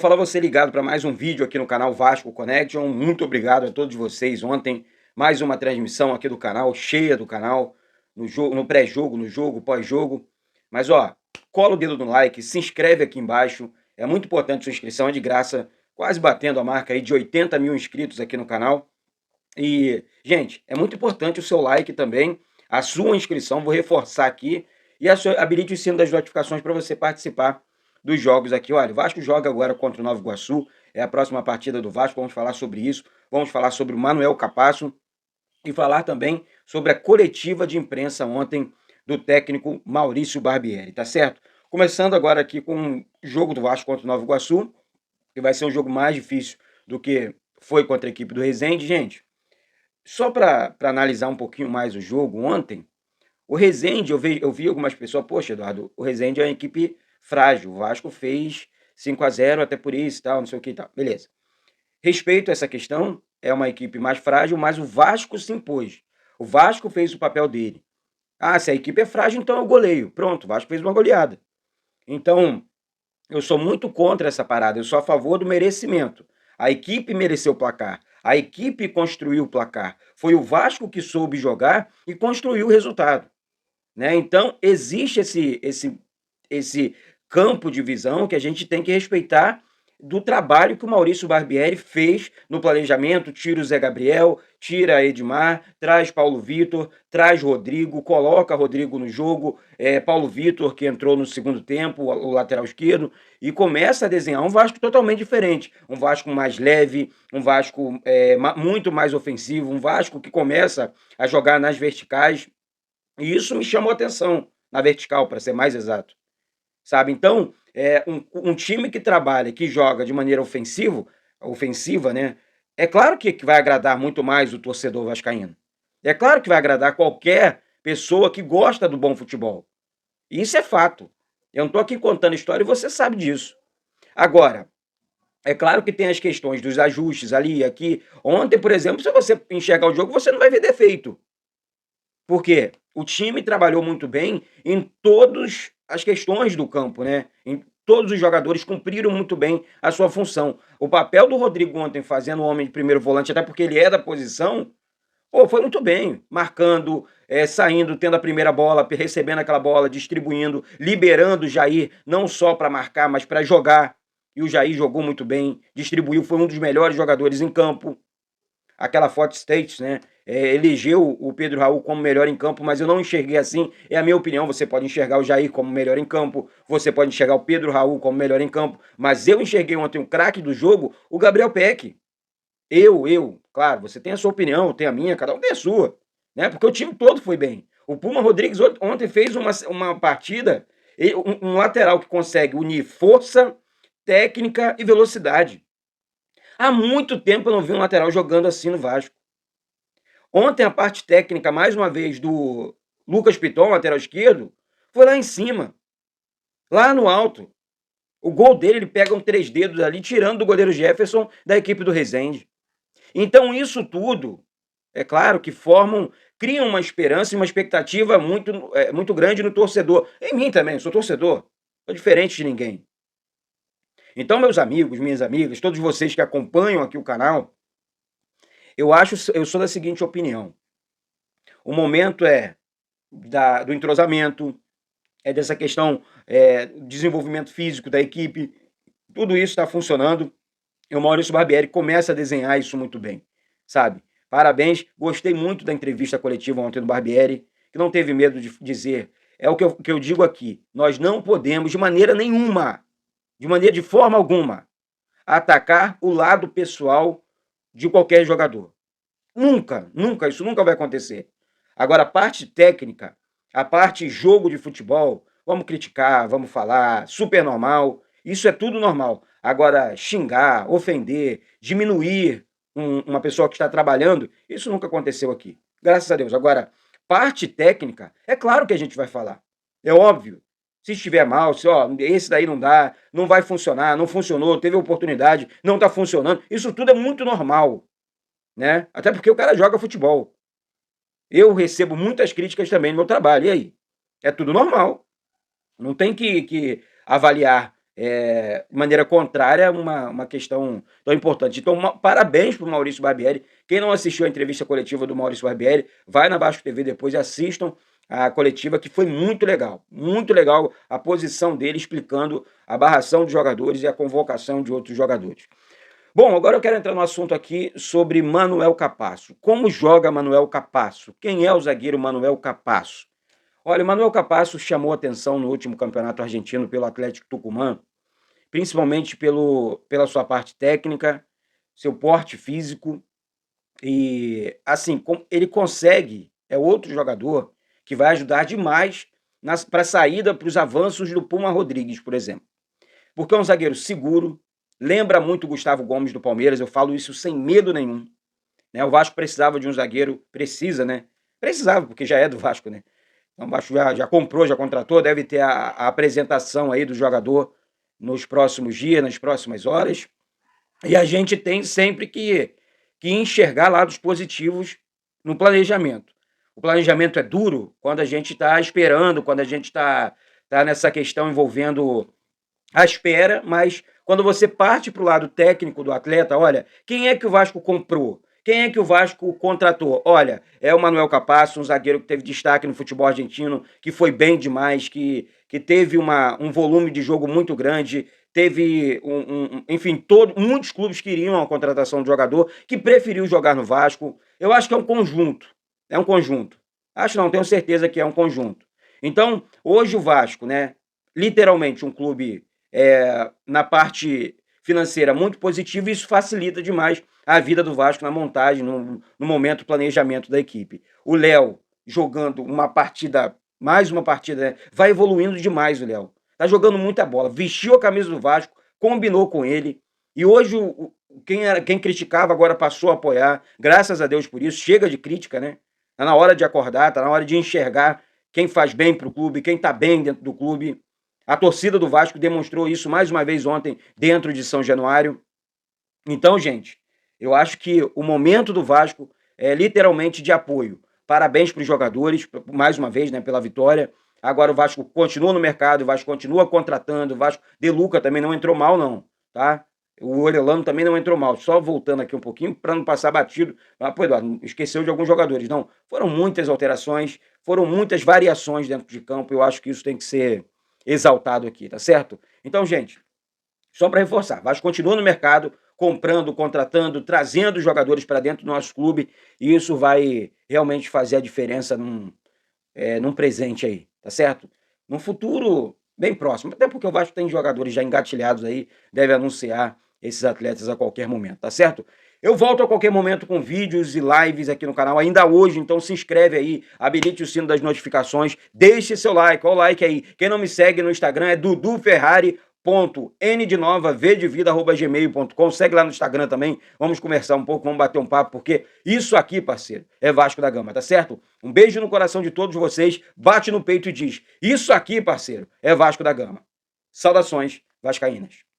fala você ligado para mais um vídeo aqui no canal Vasco Connection. Muito obrigado a todos vocês. Ontem, mais uma transmissão aqui do canal, cheia do canal, no jogo, no pré-jogo, no jogo, pós-jogo. Mas ó, cola o dedo no like, se inscreve aqui embaixo. É muito importante sua inscrição, é de graça, quase batendo a marca aí de 80 mil inscritos aqui no canal. E, gente, é muito importante o seu like também, a sua inscrição, vou reforçar aqui, e habilite o sino das notificações para você participar dos jogos aqui. Olha, o Vasco joga agora contra o Nova Iguaçu, é a próxima partida do Vasco, vamos falar sobre isso, vamos falar sobre o Manuel Capasso e falar também sobre a coletiva de imprensa ontem do técnico Maurício Barbieri, tá certo? Começando agora aqui com o jogo do Vasco contra o Nova Iguaçu, que vai ser um jogo mais difícil do que foi contra a equipe do Resende, gente. Só para analisar um pouquinho mais o jogo ontem, o Resende, eu vi algumas pessoas, poxa, Eduardo, o Resende é uma equipe frágil, o Vasco fez 5-0 até por isso e tal, não sei o que e tal. Beleza. Respeito essa questão, é uma equipe mais frágil, mas o Vasco se impôs. O Vasco fez o papel dele. Ah, se a equipe é frágil, então eu goleio. Pronto, o Vasco fez uma goleada. Então, eu sou muito contra essa parada, eu sou a favor do merecimento. A equipe mereceu o placar, a equipe construiu o placar. Foi o Vasco que soube jogar e construiu o resultado, né? Então, existe esse campo de visão que a gente tem que respeitar do trabalho que o Maurício Barbieri fez no planejamento. Tira o Zé Gabriel, tira Edmar, traz Paulo Vitor, traz Rodrigo, coloca Rodrigo no jogo, Paulo Vitor, que entrou no segundo tempo, o lateral esquerdo, e começa a desenhar um Vasco totalmente diferente, um Vasco mais leve, um Vasco muito mais ofensivo, um Vasco que começa a jogar nas verticais, e isso me chamou a atenção, na vertical, para ser mais exato, sabe? Então, um time que trabalha, que joga de maneira ofensiva, né? É claro que vai agradar muito mais o torcedor vascaíno. É claro que vai agradar qualquer pessoa que gosta do bom futebol. Isso é fato. Eu não estou aqui contando história e você sabe disso. Agora, é claro que tem as questões dos ajustes ali, aqui. Ontem, por exemplo, se você enxergar o jogo, você não vai ver defeito. Por quê? O time trabalhou muito bem em todas as questões do campo, né? Em todos os jogadores cumpriram muito bem a sua função. O papel do Rodrigo ontem fazendo o homem de primeiro volante, até porque ele é da posição, pô, foi muito bem, marcando, saindo, tendo a primeira bola, recebendo aquela bola, distribuindo, liberando o Jair, não só para marcar, mas para jogar. E o Jair jogou muito bem, distribuiu, foi um dos melhores jogadores em campo. Aquela Fox States, né? Elegeu o Pedro Raul como melhor em campo, mas eu não enxerguei assim. É a minha opinião. Você pode enxergar o Jair como melhor em campo, você pode enxergar o Pedro Raul como melhor em campo, mas eu enxerguei ontem o craque do jogo, o Gabriel Peck. Claro, você tem a sua opinião, eu tenho a minha, cada um tem a sua, né? Porque o time todo foi bem. O Puma Rodrigues ontem fez uma partida, um lateral que consegue unir força, técnica e velocidade. Há muito tempo eu não vi um lateral jogando assim no Vasco. Ontem a parte técnica, mais uma vez, do Lucas Piton, lateral esquerdo, foi lá em cima, lá no alto. O gol dele, ele pega um 3 dedos ali, tirando do goleiro Jefferson da equipe do Resende. Então isso tudo, é claro que criam uma esperança e uma expectativa muito grande no torcedor. Em mim também, sou torcedor, sou diferente de ninguém. Então, meus amigos, minhas amigas, todos vocês que acompanham aqui o canal, eu sou da seguinte opinião. O momento do entrosamento, dessa questão, desenvolvimento físico da equipe, tudo isso está funcionando, e o Maurício Barbieri começa a desenhar isso muito bem, sabe? Parabéns, gostei muito da entrevista coletiva ontem do Barbieri, que não teve medo de dizer, é o que eu digo aqui, nós não podemos de maneira nenhuma, de forma alguma, atacar o lado pessoal de qualquer jogador. Nunca, nunca, isso nunca vai acontecer. Agora, a parte técnica, a parte jogo de futebol, vamos criticar, vamos falar, super normal, isso é tudo normal. Agora, xingar, ofender, diminuir uma pessoa que está trabalhando, isso nunca aconteceu aqui. Graças a Deus. Agora, parte técnica, é claro que a gente vai falar. É óbvio. Se estiver mal, se esse daí não dá, não vai funcionar, não funcionou, teve oportunidade, não está funcionando, isso tudo é muito normal, né? Até porque o cara joga futebol. Eu recebo muitas críticas também no meu trabalho. E aí? É tudo normal. Não tem que avaliar de maneira contrária uma questão tão importante. Então, parabéns para o Maurício Barbieri. Quem não assistiu a entrevista coletiva do Maurício Barbieri, vai na Vasco TV depois e assistam a coletiva, que foi muito legal a posição dele explicando a barração de jogadores e a convocação de outros jogadores. Bom, agora eu quero entrar no assunto aqui sobre Manuel Capasso. Como joga Manuel Capasso? Quem é o zagueiro Manuel Capasso? Olha, o Manuel Capasso chamou atenção no último campeonato argentino pelo Atlético Tucumã, principalmente pela sua parte técnica, seu porte físico e, assim, ele consegue, é outro jogador que vai ajudar demais para a saída, para os avanços do Puma Rodrigues, por exemplo. Porque é um zagueiro seguro, lembra muito o Gustavo Gomes do Palmeiras, eu falo isso sem medo nenhum. Né? O Vasco precisava de um zagueiro, precisa, né? Precisava, porque já é do Vasco, né? Então o Vasco já comprou, já contratou, deve ter a apresentação aí do jogador nos próximos dias, nas próximas horas. E a gente tem sempre que enxergar lados positivos no planejamento. O planejamento é duro quando a gente está esperando, quando a gente está nessa questão envolvendo a espera, mas quando você parte para o lado técnico do atleta, olha, quem é que o Vasco comprou? Quem é que o Vasco contratou? Olha, é o Manuel Capasso, um zagueiro que teve destaque no futebol argentino, que foi bem demais, que teve um volume de jogo muito grande, teve, enfim, muitos clubes queriam a contratação do jogador, que preferiu jogar no Vasco. Eu acho que é um conjunto, Acho não, tenho certeza que é um conjunto. Então, hoje o Vasco, né, literalmente um clube na parte financeira muito positiva, e isso facilita demais a vida do Vasco na montagem, no momento do planejamento da equipe. O Léo jogando mais uma partida, né? Vai evoluindo demais o Léo. Tá jogando muita bola, vestiu a camisa do Vasco, combinou com ele, e hoje quem criticava agora passou a apoiar, graças a Deus por isso, chega de crítica, né? Tá na hora de acordar, tá na hora de enxergar quem faz bem pro clube, quem tá bem dentro do clube. A torcida do Vasco demonstrou isso mais uma vez ontem dentro de São Januário. Então, gente, eu acho que o momento do Vasco é literalmente de apoio. Parabéns para os jogadores, mais uma vez, né, pela vitória. Agora o Vasco continua no mercado, o Vasco continua contratando, o Vasco De Luca também não entrou mal, não, tá? O Orelano também não entrou mal. Só voltando aqui um pouquinho para não passar batido. Ah, pô, Eduardo, esqueceu de alguns jogadores. Não, foram muitas alterações, foram muitas variações dentro de campo. Eu acho que isso tem que ser exaltado aqui, tá certo? Então, gente, só para reforçar, Vasco continua no mercado, comprando, contratando, trazendo jogadores para dentro do nosso clube, e isso vai realmente fazer a diferença num presente aí, tá certo? Num futuro bem próximo, até porque o Vasco tem jogadores já engatilhados aí, deve anunciar esses atletas a qualquer momento, tá certo? Eu volto a qualquer momento com vídeos e lives aqui no canal, ainda hoje, então se inscreve aí, habilite o sino das notificações, deixe seu like, olha o like aí. Quem não me segue no Instagram é duduferrari.n de nova, vdevida@gmail.com, segue lá no Instagram também, vamos conversar um pouco, vamos bater um papo, porque isso aqui, parceiro, é Vasco da Gama, tá certo? Um beijo no coração de todos vocês, bate no peito e diz, isso aqui, parceiro, é Vasco da Gama. Saudações vascaínas.